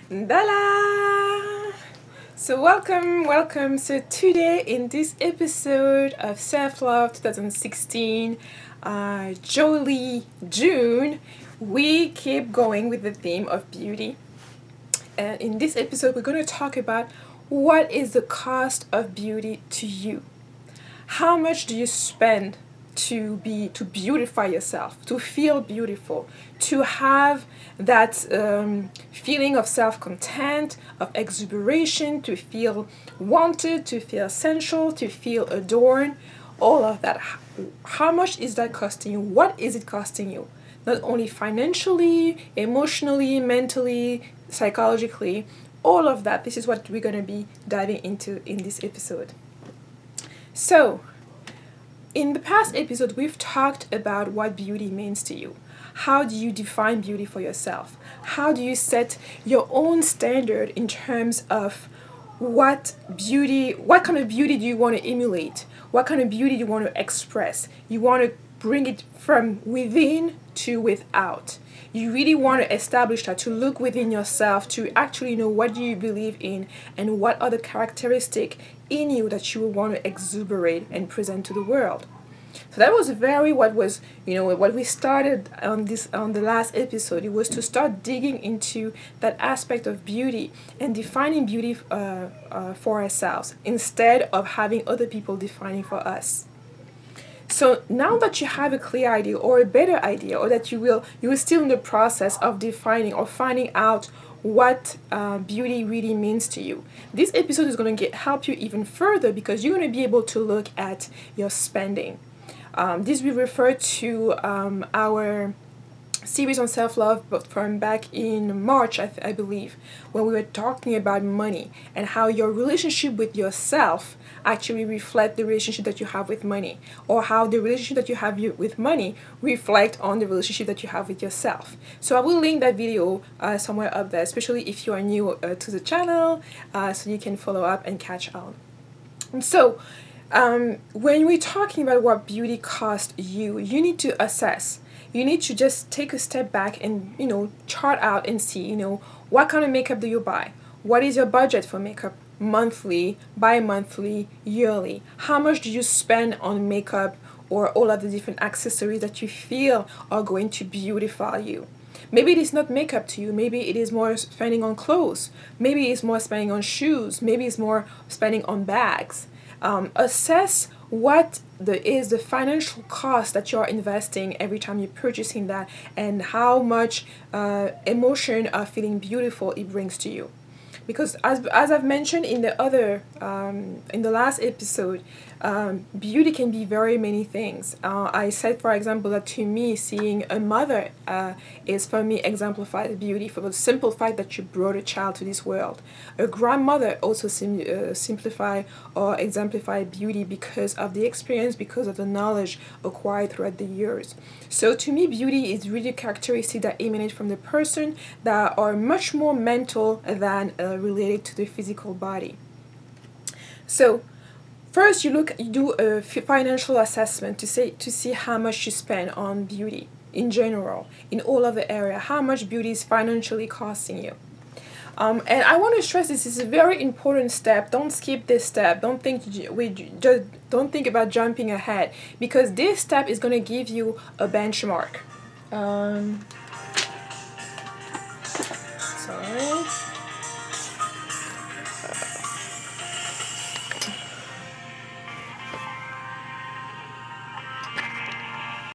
Dala! So welcome. So today in this episode of Self-Love 2016, Joly June, we keep going with the theme of beauty. And in this episode, we're going to talk about what is the cost of beauty to you. How much do you spend to beautify yourself, to feel beautiful, to have that feeling of self-content, of exuberation, to feel wanted, to feel essential, to feel adorned, all of that. How much is that costing you? What is it costing you? Not only financially, emotionally, mentally, psychologically, all of that. This is what we're going to be diving into in this episode. So, in the past episode, we've talked about what beauty means to you. How do you define beauty for yourself? How do you set your own standard in terms of what kind of beauty do you want to emulate? What kind of beauty do you want to express? You want to bring it from within to without. You really want to establish that, to look within yourself, to actually know what do you believe in and what are the characteristics in you that you want to exuberate and present to the world. So that was what we started on the last episode. It was to start digging into that aspect of beauty and defining beauty for ourselves instead of having other people defining for us. So now that you have a clear idea or a better idea, or that you are still in the process of defining or finding out what beauty really means to you, this episode is going to help you even further, because you're going to be able to look at your spending. This we refer to our series on self-love, but from back in March, I believe, when we were talking about money and how your relationship with yourself actually reflect the relationship that you have with money, or how the relationship that you have with money reflect on the relationship that you have with yourself. So I will link that video somewhere up there, especially if you are new to the channel, so you can follow up and catch on. And so when we're talking about what beauty costs you, you need to assess. You need to just take a step back and, chart out and see, what kind of makeup do you buy? What is your budget for makeup? Monthly, bi-monthly, yearly? How much do you spend on makeup or all of the different accessories that you feel are going to beautify you? Maybe it is not makeup to you. Maybe it is more spending on clothes. Maybe it's more spending on shoes. Maybe it's more spending on bags. Assess what is the financial cost that you're investing every time you're purchasing that, and how much emotion of feeling beautiful it brings to you. Because as I've mentioned in the last episode, beauty can be very many things. I said, for example, that to me, seeing a mother is for me exemplified beauty for the simple fact that you brought a child to this world. A grandmother also simplify or exemplify beauty because of the experience, because of the knowledge acquired throughout the years. So to me, beauty is really characteristics that emanate from the person, that are much more mental than related to the physical body. So first, you do a financial assessment to see how much you spend on beauty in general, in all of the area, how much beauty is financially costing you. And I want to stress this is a very important step. Don't skip this step. Don't think about jumping ahead, because this step is going to give you a benchmark. Sorry.